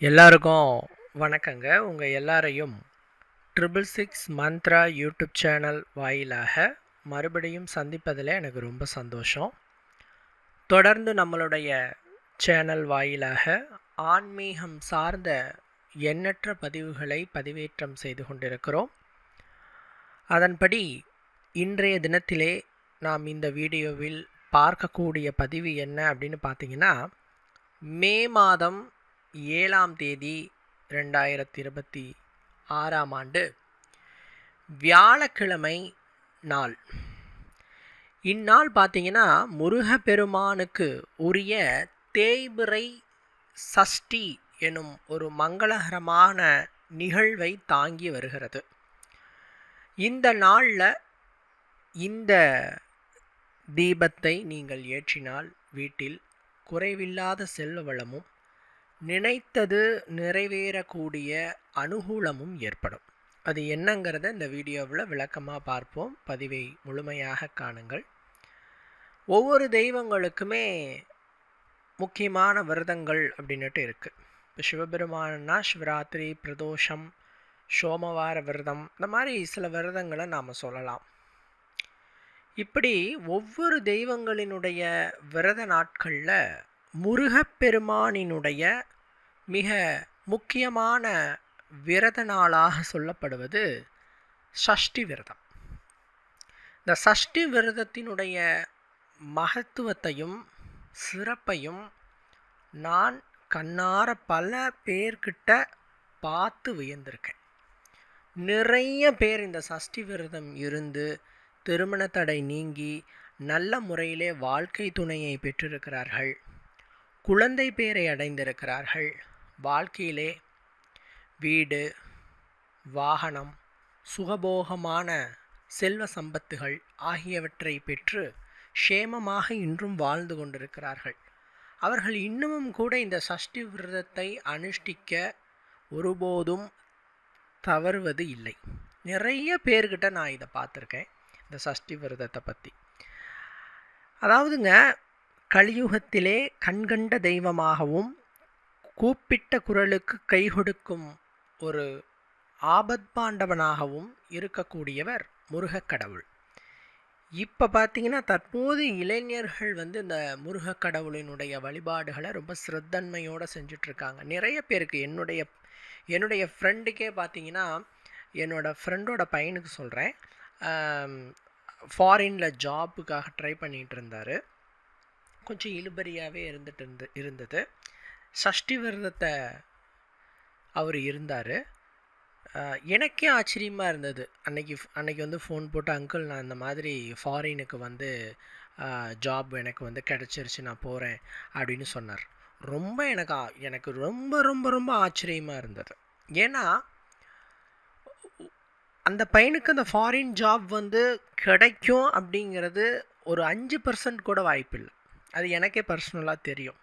எல்லாருக்கும் வணக்கங்க. உங்கள் எல்லாரையும் 666 மந்த்ரா யூடியூப் சேனல் வாயிலாக மறுபடியும் சந்திப்பதில் எனக்கு ரொம்ப சந்தோஷம். தொடர்ந்து நம்மளுடைய சேனல் வாயிலாக ஆன்மீகம் சார்ந்த எண்ணற்ற பதிவுகளை பதிவேற்றம் செய்து கொண்டிருக்கிறோம். அதன்படி இன்றைய தினத்திலே நாம் இந்த வீடியோவில் பார்க்கக்கூடிய பதிவு என்ன அப்படின்னு பார்த்தீங்கன்னா, மே மாதம் 7ஆம் தேதி 2026ஆம் ஆண்டு வியாழக்கிழமை நாள். இந்நாள் பார்த்தீங்கன்னா முருகப்பெருமானுக்கு உரிய தேய்பிறை சஷ்டி எனும் ஒரு மங்களகரமான நிகழ்வை தாங்கி வருகிறது. இந்த நாளில் இந்த தீபத்தை நீங்கள் ஏற்றினால் வீட்டில் குறைவில்லாத செல்வ வளமும் நினைத்தது நிறைவேறக்கூடிய அனுகூலமும் ஏற்படும். அது என்னங்கிறத இந்த வீடியோவில் விளக்கமாக பார்ப்போம். பதிவை முழுமையாக காணுங்கள். ஒவ்வொரு தெய்வங்களுக்குமே முக்கியமான விரதங்கள் அப்படின்னுட்டு இருக்குது. இப்போ சிவபெருமானா சிவராத்திரி, பிரதோஷம், சோமவார விரதம், இந்த மாதிரி சில விரதங்களை நாம் சொல்லலாம். இப்படி ஒவ்வொரு தெய்வங்களினுடைய விரத நாட்களில் முருகப்பெருமானினுடைய மிக முக்கியமான விரத நாளாக சொல்லப்படுவது சஷ்டி விரதம். இந்த சஷ்டி விரதத்தினுடைய மகத்துவத்தையும் சிறப்பையும் நான் கண்ணார பல பேர்கிட்ட பார்த்து வியந்திருக்கேன். நிறைய பேர் இந்த சஷ்டி விரதம் இருந்து திருமண தடை நீங்கி நல்ல முறையிலே வாழ்க்கை துணையை பெற்றிருக்கிறார்கள், குழந்தை பேரை அடைந்திருக்கிறார்கள், வாழ்க்கையிலே வீடு, வாகனம், சுகபோகமான செல்வ சம்பத்துகள் ஆகியவற்றை பெற்று க்ஷேமமாக இன்றும் வாழ்ந்து கொண்டிருக்கிறார்கள். அவர்கள் இன்னமும் கூட இந்த சஷ்டி விரதத்தை அனுஷ்டிக்க ஒருபோதும் தவறுவது இல்லை. நிறைய பேர்கிட்ட நான் இதை பார்த்துருக்கேன், இந்த சஷ்டி விரதத்தை பற்றி. அதாவதுங்க, கலியுகத்திலே கண்கண்ட தெய்வமாகவும் கூப்பிட்ட குரலுக்கு கை கொடுக்கும் ஒரு ஆபத்பாண்டவனாகவும் இருக்கக்கூடியவர் முருகக்கடவுள். இப்போ பார்த்தீங்கன்னா தற்போது இளைஞர்கள் இந்த முருகக்கடவுளினுடைய வழிபாடுகளை ரொம்ப சிரத்தன்மையோடு செஞ்சிட்ருக்காங்க. நிறைய பேருக்கு என்னுடைய ஃப்ரெண்டுக்கே பார்த்தீங்கன்னா, என்னோடய ஃப்ரெண்டோட பையனுக்கு சொல்கிறேன், ஃபாரினில் ஜாப்புக்காக ட்ரை பண்ணிகிட்டு இருந்தார். கொஞ்சம் இழுபறியாகவே இருந்தது. சஷ்டி விரதத்தை அவர் இருந்தார். எனக்கே ஆச்சரியமாக இருந்தது. அன்னைக்கு ஃபோன் போட்டு, அங்கிள் நான் இந்த மாதிரி ஃபாரினுக்கு ஜாப் எனக்கு கிடச்சிருச்சு, நான் போகிறேன் அப்படின்னு சொன்னார். ரொம்ப எனக்கு ரொம்ப ரொம்ப ரொம்ப ஆச்சரியமாக இருந்தது. ஏன்னா அந்த பையனுக்கு அந்த ஃபாரின் ஜாப் கிடைக்கும் அப்படிங்கிறது ஒரு 5% கூட வாய்ப்பில்லை. அது எனக்கே பர்சனலாக தெரியும்.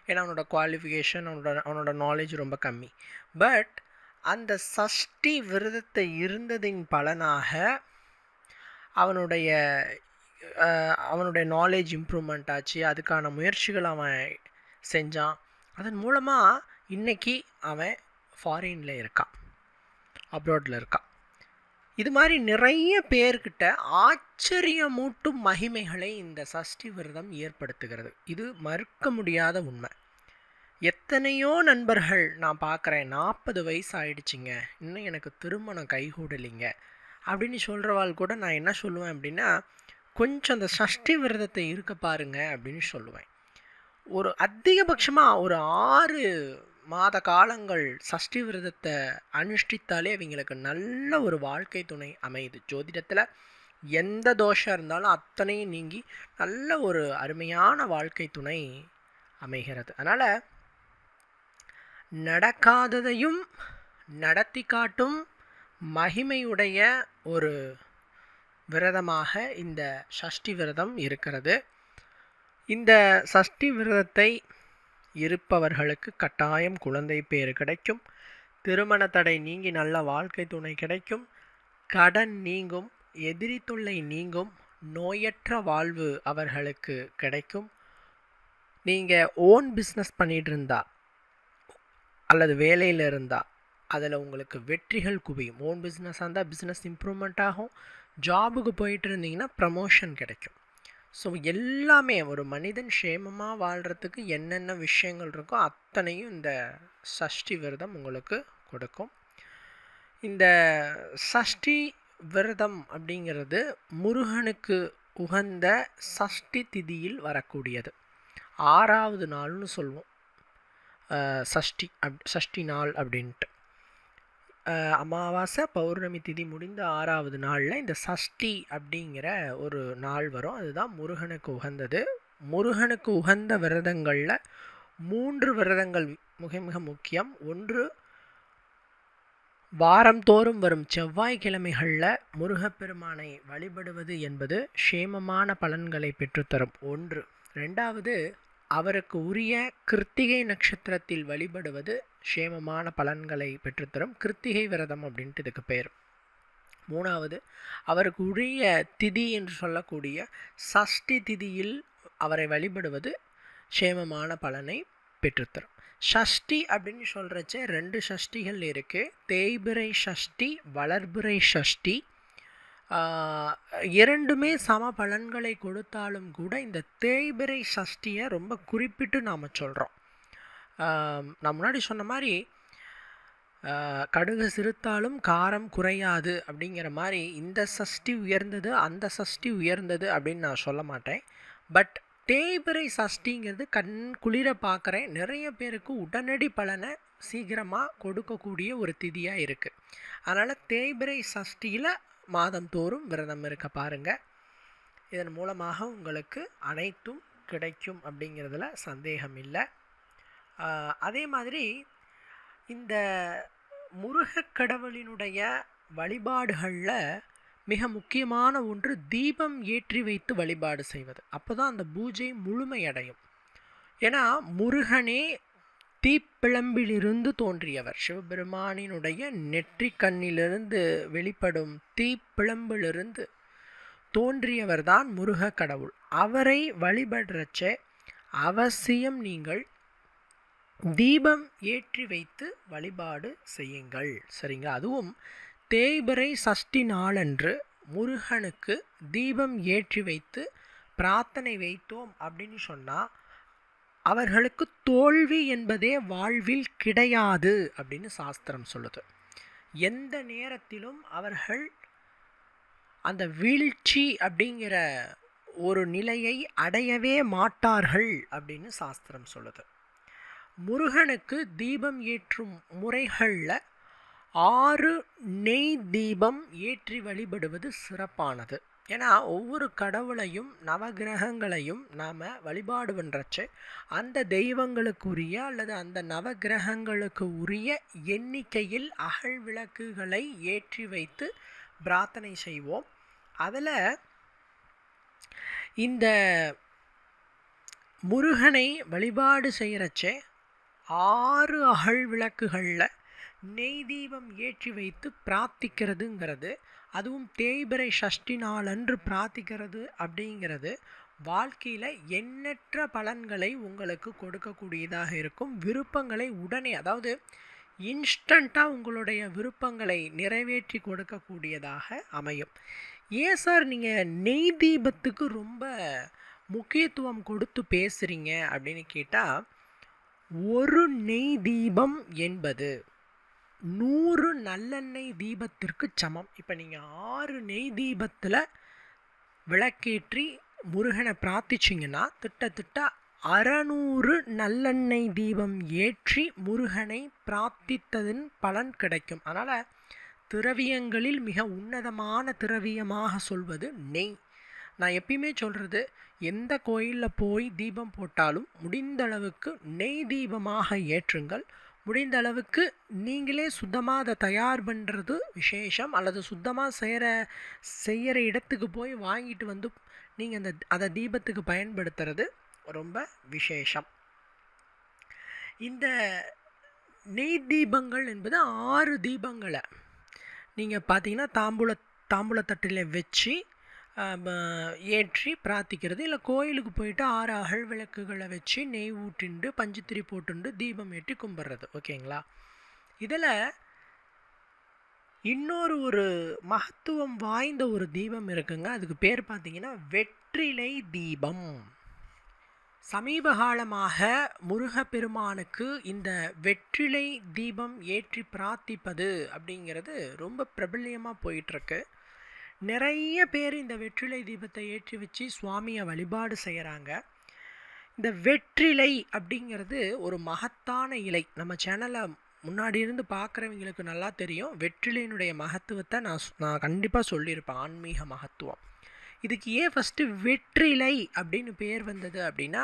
ஏன்னா அவனோட குவாலிஃபிகேஷன், அவனோட நாலேஜ் ரொம்ப கம்மி. பட் அந்த சஷ்டி விரதத்தை இருந்ததின் பலனாக அவனுடைய நாலேஜ் இம்ப்ரூவ்மெண்ட் ஆச்சு. அதுக்கான முயற்சிகள் அவன் செஞ்சான். அதன் மூலமாக இன்றைக்கி அவன் ஃபாரினில் இருக்கான், அப்ராடில் இருக்கான். இது மாதிரி நிறைய பேர்கிட்ட ஆச்சரியமூட்டும் மகிமைகளை இந்த சஷ்டி விரதம் ஏற்படுத்துகிறது. இது மறுக்க முடியாத உண்மை. எத்தனையோ நண்பர்கள் நான் பார்க்குறேன், 40 வயசு ஆயிடுச்சுங்க, இன்னும் எனக்கு திருமணம் கைகூடலைங்க அப்படின்னு சொல்கிறவாள் கூட நான் என்ன சொல்லுவேன் அப்படின்னா, கொஞ்சம் அந்த சஷ்டி விரதத்தை இருக்க பாருங்க அப்படின்னு சொல்லுவேன். ஒரு அதிகபட்சமாக ஒரு 6 மாத காலங்கள் சஷ்டி விரதத்தை அனுஷ்டித்தாலே அவங்களுக்கு நல்ல ஒரு வாழ்க்கை துணை அமையுது. ஜோதிடத்தில் எந்த தோஷம் இருந்தாலும் அத்தனையும் நீங்கி நல்ல ஒரு அருமையான வாழ்க்கை துணை அமைகிறது. அதனால் நடக்காததையும் நடத்தி காட்டும் மகிமையுடைய ஒரு விரதமாக இந்த சஷ்டி விரதம் இருக்கிறது. இந்த சஷ்டி விரதத்தை இருப்பவர்களுக்கு கட்டாயம் குழந்தை பேறு கிடைக்கும், திருமண தடை நீங்கி நல்ல வாழ்க்கை துணை கிடைக்கும், கடன் நீங்கும், எதிரி தொல்லை நீங்கும், நோயற்ற வாழ்வு அவர்களுக்கு கிடைக்கும். நீங்கள் ஓன் பிஸ்னஸ் பண்ணிகிட்டு இருந்தால் அல்லது வேலையில் இருந்தால் அதில் உங்களுக்கு வெற்றிகள் குவியும். ஓன் பிஸ்னஸாக இருந்தால் பிஸ்னஸ் இம்ப்ரூவ்மெண்ட் ஆகும். ஜாபுக்கு போயிட்டு இருந்தீங்கன்னா ப்ரமோஷன் கிடைக்கும். ஸோ எல்லாமே ஒரு மனிதன் க்ஷேமமாக வாழ்கிறதுக்கு என்னென்ன விஷயங்கள் இருக்கோ அத்தனையும் இந்த சஷ்டி விரதம் உங்களுக்கு கொடுக்கும். இந்த சஷ்டி விரதம் அப்படிங்கிறது முருகனுக்கு உகந்த சஷ்டி திதியில் வரக்கூடியது. 6வது நாள்னு சொல்லுவோம் சஷ்டி நாள் அப்படின்ட்டு. அமாவாசை பௌர்ணமி திதி முடிந்த 6வது நாளில் இந்த சஷ்டி அப்படிங்கிற ஒரு நாள் வரும். அதுதான் முருகனுக்கு உகந்தது. முருகனுக்கு உகந்த விரதங்களில் 3 விரதங்கள் மிக மிக முக்கியம். ஒன்று, வாரந்தோறும் வரும் செவ்வாய்க்கிழமைகளில் முருகப்பெருமானை வழிபடுவது என்பது க்ஷேமமான பலன்களை பெற்றுத்தரும் ஒன்று. 2வது, அவருக்கு உரிய கிருத்திகை நட்சத்திரத்தில் வழிபடுவது க்ஷேமமான பலன்களை பெற்றுத்தரும். கிருத்திகை விரதம் அப்படின்ட்டு இதுக்கு பேர். 3வது, அவருக்கு உரிய திதி என்று சொல்லக்கூடிய சஷ்டி திதியில் அவரை வழிபடுவது க்ஷேமமான பலனை பெற்றுத்தரும். சஷ்டி அப்படின்னு சொல்கிறச்ச 2 சஷ்டிகள் இருக்குது. தேய்பிறை சஷ்டி, வளர்பிறை சஷ்டி. இரண்டுமே சம பலன்களை கொடுத்தாலும் கூட இந்த தேய்பிறை சஷ்டியை ரொம்ப குறிப்பிட்டு நாம் சொல்கிறோம். நான் முன்னாடி சொன்ன மாதிரி கடுகு சிறுத்தாலும் காரம் குறையாது அப்படிங்கிற மாதிரி இந்த சஷ்டி உயர்ந்தது அந்த சஷ்டி உயர்ந்தது அப்படின்னு நான் சொல்ல மாட்டேன். பட் தேய்பிறை சஷ்டிங்கிறது கண் குளிர பார்க்குறேன் நிறைய பேருக்கு உடனடி பலனை சீக்கிரமாக கொடுக்கக்கூடிய ஒரு திதியாக இருக்குது. அதனால் தேய்பிறை சஷ்டியில் மாதந்தோறும் விரதம் இருக்க பாருங்கள். இதன் மூலமாக உங்களுக்கு அனைத்தும் கிடைக்கும் அப்படிங்கிறதுல சந்தேகம் இல்லை. அதே மாதிரி இந்த முருகக்கடவுளினுடைய வழிபாடுகளில் மிக முக்கியமான ஒன்று தீபம் ஏற்றி வைத்து வழிபாடு செய்வது. அப்போ தான் அந்த பூஜை முழுமையடையும். ஏன்னா முருகனே தீப்பிழம்பிலிருந்து தோன்றியவர். சிவபெருமானினுடைய நெற்றி கண்ணிலிருந்து வெளிப்படும் தீப்பிழம்பிலிருந்து தோன்றியவர் தான் முருக கடவுள். அவரை வழிபடுறச்ச அவசியம் நீங்கள் தீபம் ஏற்றி வைத்து வழிபாடு செய்யுங்கள். சரிங்களா? அதுவும் தேய்பிறை சஷ்டி நாளன்று முருகனுக்கு தீபம் ஏற்றி வைத்து பிரார்த்தனை வைத்தோம் அப்படின்னு சொன்னால் அவர்களுக்கு தோல்வி என்பதே வாழ்வில் கிடையாது அப்படின்னு சாஸ்திரம் சொல்லுது. எந்த நேரத்திலும் அவர்கள் அந்த வீழ்ச்சி அப்படிங்கிற ஒரு நிலையை அடையவே மாட்டார்கள் அப்படின்னு சாஸ்திரம் சொல்லுது. முருகனுக்கு தீபம் ஏற்றும் முறைகளில் 6 நெய் தீபம் ஏற்றி வழிபடுவது சிறப்பானது. ஏன்னா ஒவ்வொரு கடவுளையும் நவகிரகங்களையும் நாம் வழிபாடு பண்ணுறச்சு அந்த தெய்வங்களுக்குரிய அல்லது அந்த நவகிரகங்களுக்கு உரிய எண்ணிக்கையில் அகல் விளக்குகளை ஏற்றி வைத்து பிரார்த்தனை செய்வோம். அதில் இந்த முருகனை வழிபாடு செய்கிறச்சே 6 அகல் விளக்குகளில் நெய் தீபம் ஏற்றி வைத்து பிரார்த்திக்கிறதுங்கிறது, அதுவும் தேய்பிறை சஷ்டி நாளன்று பிரார்த்திக்கிறது அப்படிங்கிறது வாழ்க்கையில் எண்ணற்ற பலன்களை உங்களுக்கு கொடுக்கக்கூடியதாக இருக்கும். விருப்பங்களை உடனே, அதாவது இன்ஸ்டண்ட்டாக உங்களுடைய விருப்பங்களை நிறைவேற்றி கொடுக்கக்கூடியதாக அமையும். ஏன் சார் நீங்கள் நெய் தீபத்துக்கு ரொம்ப முக்கியத்துவம் கொடுத்து பேசுகிறீங்க அப்படின்னு கேட்டால், ஒரு நெய் தீபம் என்பது 100 நல்லெண்ணெய் தீபத்திற்கு சமம். இப்போ நீங்கள் 6 நெய் தீபத்தில் விளக்கேற்றி முருகனை பிரார்த்திச்சிங்கன்னா கிட்டத்தட்ட 600 நல்லெண்ணெய் தீபம் ஏற்றி முருகனை பிரார்த்தித்ததின் பலன் கிடைக்கும். அதனால் திரவியங்களில் மிக உன்னதமான திரவியமாக சொல்வது நெய். நான் எப்பயுமே சொல்கிறது, எந்த கோயிலில் போய் தீபம் போட்டாலும் முடிந்த அளவுக்கு நெய் தீபமாக ஏற்றுங்கள். முடிந்த அளவுக்கு நீங்களே சுத்தமாக அதை தயார் பண்ணுறது விசேஷம். அல்லது சுத்தமாக செய்கிற இடத்துக்கு போய் வாங்கிட்டு வந்து நீங்கள் அதை தீபத்துக்கு பயன்படுத்துறது ரொம்ப விசேஷம். இந்த நெய் தீபங்கள் என்பது 6 தீபங்களை நீங்கள் பார்த்தீங்கன்னா தாம்பூலத்தட்டில் வச்சு ஏற்றி பிரார்த்திக்கிறது. இல்லை கோயிலுக்கு போயிட்டு 6 அகல் விளக்குகளை வச்சு நெய் ஊட்டிண்டு பஞ்சுத்திரி போட்டுண்டு தீபம் ஏற்றி கும்பிட்றது. ஓகேங்களா? இதில் இன்னொரு ஒரு மகத்துவம் வாய்ந்த ஒரு தீபம் இருக்குங்க. அதுக்கு பேர் பார்த்தீங்கன்னா வெற்றிலை தீபம். சமீப காலமாக முருகப்பெருமானுக்கு இந்த வெற்றிலை தீபம் ஏற்றி பிரார்த்திப்பது அப்படிங்கிறது ரொம்ப பிரபல்யமாக போயிட்டுருக்கு. நிறைய பேர் இந்த வெற்றிலை தீபத்தை ஏற்றி வச்சு சுவாமியை வழிபாடு செய்கிறாங்க. இந்த வெற்றிலை அப்படிங்கிறது ஒரு மகத்தான இலை. நம்ம சேனலை முன்னாடி இருந்து பார்க்குறவங்களுக்கு நல்லா தெரியும். வெற்றிலையினுடைய மகத்துவத்தை நான் கண்டிப்பாக சொல்லியிருப்பேன், ஆன்மீக மகத்துவம். இதுக்கு ஏன் ஃபஸ்ட்டு வெற்றிலை அப்படின்னு பேர் வந்தது அப்படின்னா,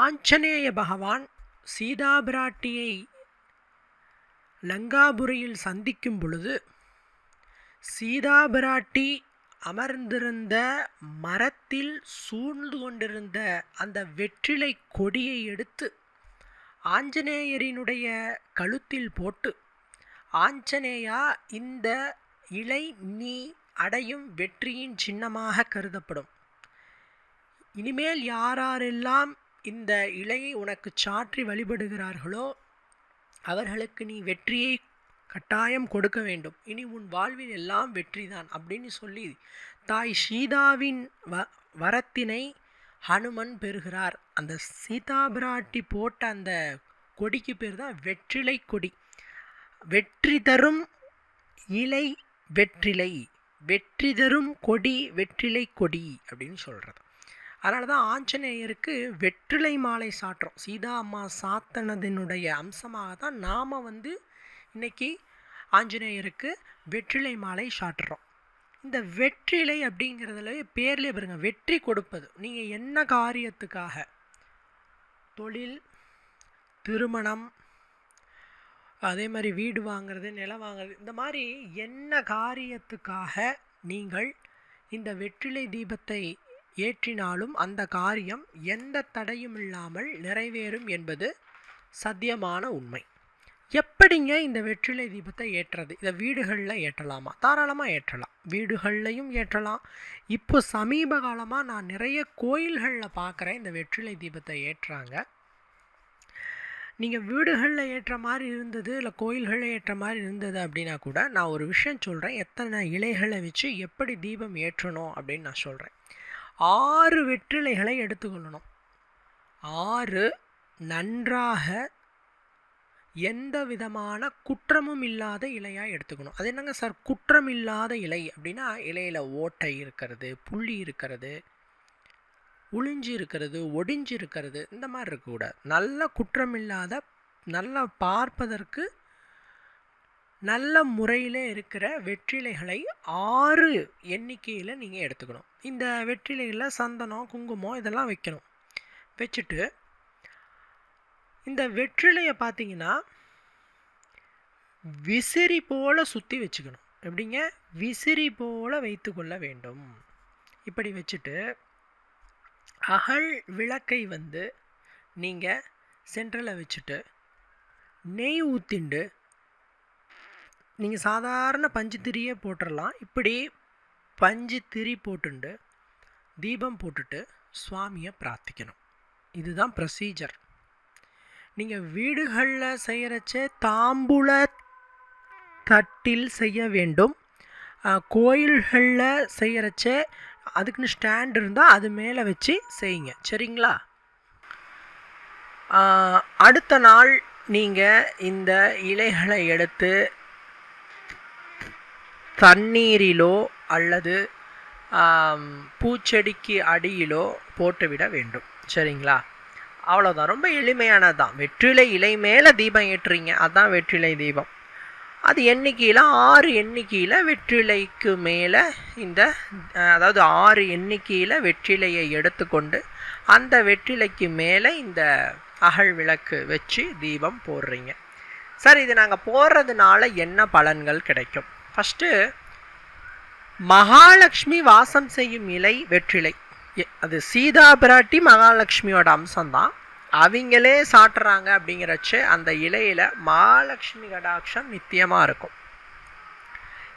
ஆஞ்சநேய பகவான் சீதா பிராட்டியை லங்காபுரியில் சந்திக்கும் பொழுது சீதா பிராட்டி அமர்ந்திருந்த மரத்தில் சூழ்ந்து கொண்டிருந்த அந்த வெற்றிலை கொடியை எடுத்து ஆஞ்சநேயரினுடைய கழுத்தில் போட்டு, ஆஞ்சநேயா, இந்த இலை நீ அடையும் வெற்றியின் சின்னமாக கருதப்படும். இனிமேல் யாரெல்லாம் இந்த இலையை உனக்கு சாற்றி வழிபடுகிறார்களோ அவர்களுக்கு நீ வெற்றியை கட்டாயம் கொடுக்க வேண்டும். இனி உன் வாழ்வில் எல்லாம் வெற்றிதான் அப்படின்னு சொல்லி தாய் சீதாவின் வரத்தினை ஹனுமன் பெறுகிறார். அந்த சீதா பிராட்டி போட்ட அந்த கொடிக்கு பேர் தான் வெற்றிலை கொடி. வெற்றி தரும் இலை வெற்றிலை, வெற்றி தரும் கொடி வெற்றிலை கொடி அப்படின்னு சொல்கிறது. அதனால தான் ஆஞ்சநேயருக்கு வெற்றிலை மாலை சாட்டுறோம். சீதா அம்மா சாத்தனதினுடைய அம்சமாக தான் நாம் இன்னைக்கு ஆஞ்சநேயருக்கு வெற்றிலை மாலை சாட்டுறோம். இந்த வெற்றிலை அப்படிங்கிறதுல பேர்லேயே பாருங்க, வெற்றி கொடுப்பது. நீங்கள் என்ன காரியத்துக்காக, தொழில், திருமணம், அதே மாதிரி வீடு வாங்கிறது, நிலம் வாங்கிறது, இந்த மாதிரி என்ன காரியத்துக்காக நீங்கள் இந்த வெற்றிலை தீபத்தை ஏற்றினாலும் அந்த காரியம் எந்த தடையும் இல்லாமல் நிறைவேறும் என்பது சத்தியமான உண்மை. எப்படிங்க இந்த வெற்றிலை தீபத்தை ஏற்றுறது? இதை வீடுகளில் ஏற்றலாமா? தாராளமாக ஏற்றலாம். வீடுகள்லையும் ஏற்றலாம். இப்போ சமீப காலமாக நான் நிறைய கோயில்களில் பார்க்குறேன் இந்த வெற்றிலை தீபத்தை ஏற்றுறாங்க. நீங்கள் வீடுகளில் ஏற்ற மாதிரி இருந்தது, இல்லை கோயில்களில் ஏற்ற மாதிரி இருந்தது அப்படின்னா கூட நான் ஒரு விஷயம் சொல்கிறேன். எத்தனை இலைகளை வச்சு எப்படி தீபம் ஏற்றணும் அப்படின்னு நான் சொல்கிறேன். 6 வெற்றிலைகளை எடுத்துக்கொள்ளணும். 6 நன்றாக எந்த விதமான குற்றமும் இல்லாத இலையாக எடுத்துக்கணும். அது என்னங்க சார் குற்றம் இல்லாத இலை அப்படின்னா? இலையில் ஓட்டை இருக்கிறது, புள்ளி இருக்கிறது, உளிஞ்சு இருக்கிறது, ஒடிஞ்சு இருக்கிறது, இந்த மாதிரி இருக்கக்கூடாது. நல்ல குற்றம் இல்லாத, நல்ல பார்ப்பதற்கு நல்ல முறையில் இருக்கிற வெற்றிலைகளை 6 எண்ணிக்கையில் நீங்கள் எடுத்துக்கணும். இந்த வெற்றிலைகளில் சந்தனம், குங்குமம் இதெல்லாம் வைக்கணும். வச்சுட்டு இந்த வெற்றிலையை பார்த்தீங்கன்னா விசிறி போல் சுற்றி வச்சுக்கணும். எப்படிங்க? விசிறி போல் வைத்து கொள்ள வேண்டும். இப்படி வச்சுட்டு அகல் விளக்கை நீங்கள் சென்டரில் வச்சுட்டு நெய் ஊற்றிண்டு, நீங்கள் சாதாரண பஞ்சு திரியே போட்டுடலாம். இப்படி பஞ்சு திரி போட்டுண்டு தீபம் போட்டுட்டு சுவாமியை பிரார்த்திக்கணும். இதுதான் ப்ரொசீஜர். நீங்கள் வீடுகளில் செய்கிறச்சே தாம்பூல தட்டில் செய்ய வேண்டும். கோயில்களில் செய்கிறச்சே அதுக்குன்னு ஸ்டாண்ட் இருந்தால் அது மேலே வச்சு செய்யுங்க. சரிங்களா? அடுத்த நாள் நீங்கள் இந்த இலைகளை எடுத்து தண்ணீரிலோ அல்லது பூச்செடிக்கு அடியிலோ போட்டுவிட வேண்டும். சரிங்களா? அவ்வளோதான். ரொம்ப எளிமையானது தான். வெற்றிலை இலை மேலே தீபம் ஏற்றுறீங்க, அதுதான் வெற்றிலை தீபம். அது எண்ணிக்கையில் 6 எண்ணிக்கையில் வெற்றிலைக்கு மேலே அதாவது 6 எண்ணிக்கையில் வெற்றிலையை எடுத்துக்கொண்டு அந்த வெற்றிலைக்கு மேலே இந்த அகல் விளக்கு வச்சு தீபம் போடுறீங்க. சார், இது நாங்கள் போடுறதுனால என்ன பலன்கள் கிடைக்கும்? ஃபஸ்ட்டு, மகாலட்சுமி வாசம் செய்யும் இலை வெற்றிலை. அது சீதா பிராட்டி மகாலட்சுமியோட அம்சம்தான். அவங்களே சாட்டுறாங்க அப்படிங்கிறச்சு அந்த இலையில் மகாலட்சுமி கடாட்சம் நித்தியமாக இருக்கும்.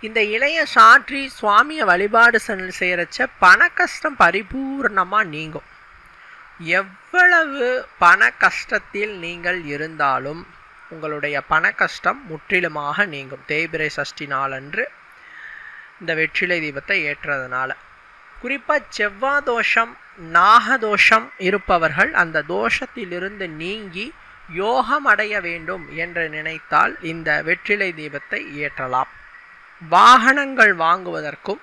இந்த இலையை சாற்றி சுவாமியை வழிபாடு செய்கிறச்ச பண கஷ்டம் பரிபூர்ணமாக நீங்கும். எவ்வளவு பண கஷ்டத்தில் நீங்கள் இருந்தாலும் உங்களுடைய பண கஷ்டம் முற்றிலுமாக நீங்கும். தேய்பிறை சஷ்டி நாளன்று இந்த வெற்றிலை தீபத்தை ஏற்றுறதுனால. குறிப்பாக செவ்வாய் தோஷம், நாகதோஷம் இருப்பவர்கள் அந்த தோஷத்திலிருந்து நீங்கி யோகம் அடைய வேண்டும் என்று நினைத்தால் இந்த வெற்றிலை தீபத்தை ஏற்றலாம். வாகனங்கள் வாங்குவதற்கும்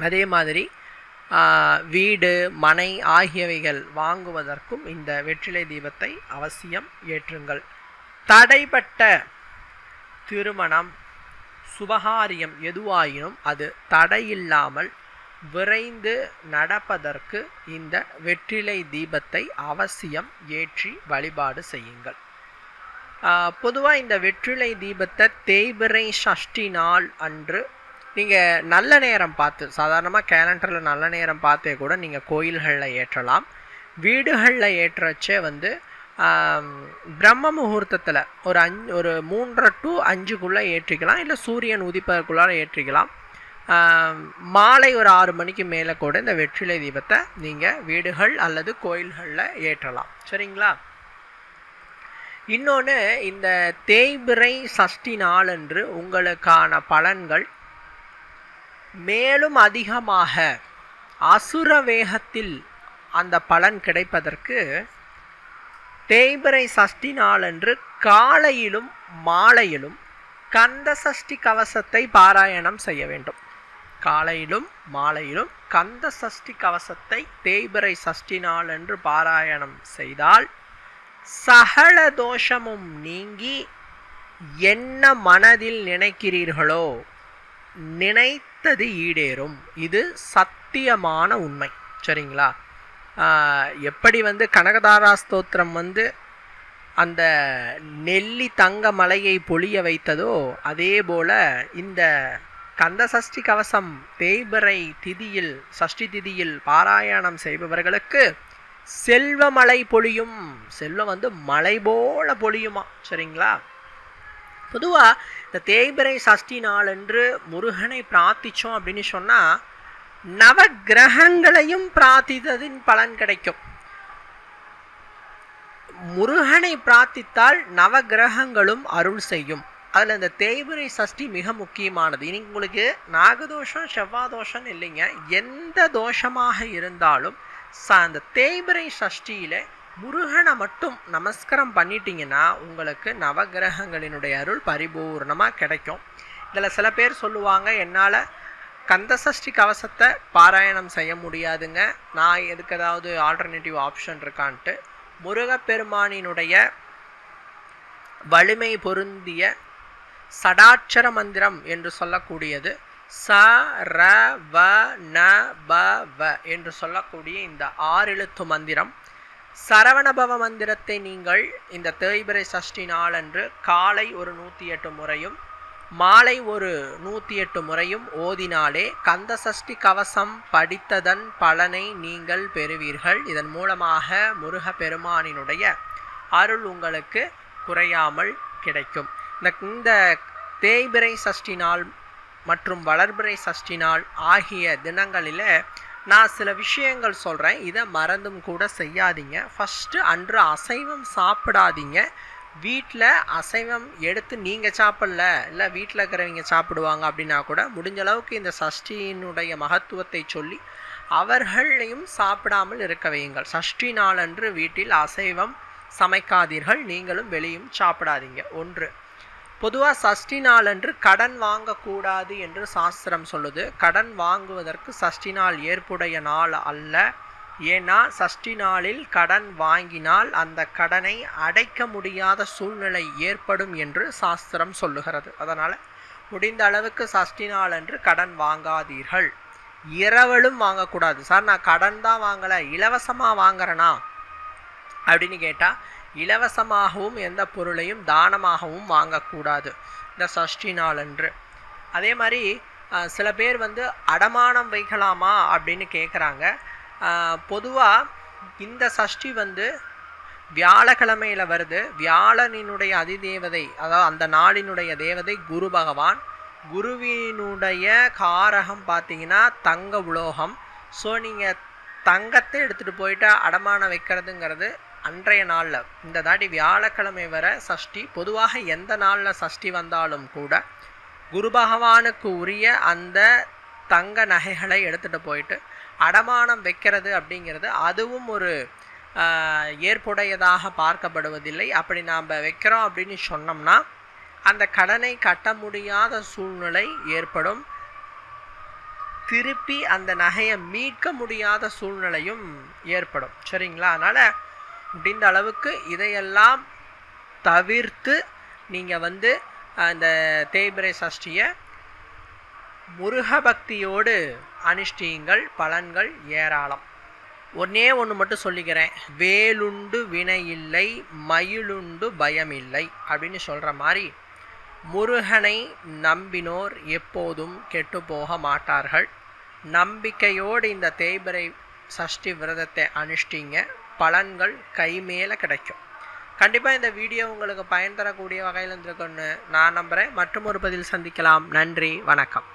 அதே மாதிரி வீடு மனை ஆகியவைகள் வாங்குவதற்கும் இந்த வெற்றிலை தீபத்தை அவசியம் ஏற்றுங்கள். தடைப்பட்ட திருமணம் சுபகாரியம் எதுவாயினும் அது தடையில்லாமல் விரைந்து நடப்பதற்கு இந்த வெற்றிலை தீபத்தை அவசியம் ஏற்றி வழிபாடு செய்யுங்கள். பொதுவாக இந்த வெற்றிலை தீபத்தை தேய்பிறை சஷ்டி நாள் அன்று நீங்கள் நல்ல நேரம் பார்த்து, சாதாரணமாக கேலண்டரில் நல்ல நேரம் பார்த்தே கூட நீங்கள் கோயில்களில் ஏற்றலாம். வீடுகளில் ஏற்றச்சே பிரம்ம முகூர்த்தத்தில் ஒரு 3:30 to 5 ஏற்றிக்கலாம். இல்லை சூரியன் உதிப்பதற்குள்ளார ஏற்றிக்கலாம். மாலை ஒரு 6 மணிக்கு மேலே கூட இந்த வெற்றிலை தீபத்தை நீங்கள் வீடுகள் அல்லது கோயில்களில் ஏற்றலாம். சரிங்களா? இன்னொன்று, இந்த தேய்பிறை சஷ்டி நாளன்று உங்களுக்கான பலன்கள் மேலும் அதிகமாக அசுர வேகத்தில் அந்த பலன் கிடைப்பதற்கு தேய்பிறை சஷ்டி நாளன்று காலையிலும் மாலையிலும் கந்த சஷ்டி கவசத்தை பாராயணம் செய்ய வேண்டும். காலையிலும் மாலையிலும் கந்த சஷ்டி கவசத்தை தேய்பிறை சஷ்டி நாளன்று பாராயணம் செய்தால் சகல தோஷமும் நீங்கி என்ன மனதில் நினைக்கிறீர்களோ நினைத்தது ஈடேறும். இது சத்தியமான உண்மை. சரிங்களா? எப்படி கனகதாரா ஸ்தோத்திரம் அந்த நெல்லி தங்க மலையை பொழிய வைத்ததோ அதே போல இந்த கந்த சஷ்டி கவசம் தேய்பிறை திதியில் சஷ்டி திதியில் பாராயணம் செய்பவர்களுக்கு செல்வமழை பொழியும். செல்வம் மலை போல பொழியுமா. சரிங்களா? பொதுவாக இந்த தேய்பிறை சஷ்டி நாளன்று முருகனை பிரார்த்திச்சோம் அப்படின்னு சொன்னால் நவ கிரகங்களையும் பிரார்த்தித்ததின் பலன் கிடைக்கும். முருகனை பிரார்த்தித்தால் நவ கிரகங்களும் அருள் செய்யும். அதில் இந்த தேய்பிறை சஷ்டி மிக முக்கியமானது. இனி உங்களுக்கு நாகதோஷம் செவ்வாய் தோஷம் இல்லைங்க, எந்த தோஷமாக இருந்தாலும் அந்த தேய்பிறை சஷ்டியில் முருகனை மட்டும் நமஸ்காரம் பண்ணிட்டீங்கன்னா உங்களுக்கு நவகிரகங்களினுடைய அருள் பரிபூர்ணமாக கிடைக்கும். இதில் சில பேர் சொல்லுவாங்க, என்னால் கந்த சஷ்டி கவசத்தை பாராயணம் செய்ய முடியாதுங்க, நான் எதுக்கு ஏதாவது ஆல்டர்னேட்டிவ் ஆப்ஷன் இருக்கான்ட்டு முருகப்பெருமானினுடைய வலிமை பொருந்திய சடாட்சர மந்திரம் என்று சொல்லக்கூடியது ச ர வ ந ப வ என்று சொல்லக்கூடிய இந்த 6 எழுத்து மந்திரம், சரவணபவ மந்திரத்தை நீங்கள் இந்த தேய்பிறை சஷ்டி நாளன்று காலை ஒரு 108 முறையும் மாலை ஒரு 108 முறையும் ஓதினாலே கந்த சஷ்டி கவசம் படித்ததன் பலனை நீங்கள் பெறுவீர்கள். இதன் மூலமாக முருகப்பெருமானினுடைய அருள் உங்களுக்கு குறையாமல் கிடைக்கும். இந்த தேய்பிறை சஷ்டி நாள் மற்றும் வளர்பிறை சஷ்டி நாள் ஆகிய தினங்களில் நான் சில விஷயங்கள் சொல்கிறேன், இதை மறந்தும் கூட செய்யாதீங்க. ஃபஸ்ட்டு அன்று அசைவம் சாப்பிடாதீங்க. வீட்டில் அசைவம் எடுத்து நீங்கள் சாப்பிடல, இல்லை வீட்டில் இருக்கிறவங்க சாப்பிடுவாங்க அப்படின்னா கூட முடிஞ்ச அளவுக்கு இந்த சஷ்டியினுடைய மகத்துவத்தை சொல்லி அவர்களையும் சாப்பிடாமல் இருக்க வையுங்கள். சஷ்டி நாளன்று வீட்டில் அசைவம் சமைக்காதீர்கள், நீங்களும் வெளியும் சாப்பிடாதீங்க. 1. பொதுவாக சஷ்டி நாளன்று கடன் வாங்கக்கூடாது என்று சாஸ்திரம் சொல்லுது. கடன் வாங்குவதற்கு சஷ்டி நாள் ஏற்புடைய நாள் அல்ல. ஏன்னா சஷ்டி நாளில் கடன் வாங்கினால் அந்த கடனை அடைக்க முடியாத சூழ்நிலை ஏற்படும் என்று சாஸ்திரம் சொல்லுகிறது. அதனால் முடிந்த அளவுக்கு சஷ்டி நாளன்று கடன் வாங்காதீர்கள். இரவலும் வாங்கக்கூடாது. சார் நான் கடன் தான் வாங்கலை, இலவசமாக வாங்குறேனா அப்படின்னு கேட்டால் இலவசமாகவும் எந்த பொருளையும் தானமாகவும் வாங்கக்கூடாது இந்த சஷ்டி நாளன்று. அதே மாதிரி சில பேர் அடமானம் வைக்கலாமா அப்படின்னு கேட்குறாங்க. பொதுவாக இந்த சஷ்டி வியாழக்கிழமையில் வருது. வியாழனினுடைய அதிதேவதை, அதாவது அந்த நாளினுடைய தேவதை குரு பகவான். குருவினுடைய காரகம் பார்த்தீங்கன்னா தங்க உலோகம். ஸோ நீங்கள் தங்கத்தை எடுத்துகிட்டு போயிட்டு அடமானம் வைக்கிறதுங்கிறது அன்றைய நாளில், இந்த தாட்டி வியாழக்கிழமை வர சஷ்டி, பொதுவாக எந்த நாளில் சஷ்டி வந்தாலும் கூட குரு பகவானுக்கு உரிய அந்த தங்க நகைகளை எடுத்துகிட்டு போயிட்டு அடமானம் வைக்கிறது அப்படிங்கிறது அதுவும் ஒரு ஏற்புடையதாக பார்க்கப்படுவதில்லை. அப்படி நாம் வைக்கிறோம் அப்படின்னு சொன்னோம்னா அந்த கடனை கட்ட முடியாத சூழ்நிலை ஏற்படும். திருப்பி அந்த நகையை மீட்க முடியாத சூழ்நிலையும் ஏற்படும். சரிங்களா? அதனால் முடிந்த அளவுக்கு இதையெல்லாம் தவிர்த்து நீங்கள் அந்த தேய்பிறை சஷ்டியை முருக பக்தியோடு அனுஷ்டியுங்கள். பலன்கள் ஏராளம். ஒன்றே ஒன்று மட்டும் சொல்லிக்கிறேன், வேலுண்டு வினை இல்லை, மயிலுண்டு பயம் இல்லை அப்படின்னு சொல்கிற மாதிரி முருகனை நம்பினோர் எப்போதும் கெட்டு போக மாட்டார்கள். நம்பிக்கையோடு இந்த தேய்பிறை சஷ்டி விரதத்தை அனுஷ்டிங்க. பலன்கள் கைமேலே கிடைக்கும். கண்டிப்பாக இந்த வீடியோ உங்களுக்கு பயன் தரக்கூடிய வகையில் இருந்திருக்குன்னு நான் நம்புகிறேன். மற்றும் ஒரு பதில் சந்திக்கலாம். நன்றி, வணக்கம்.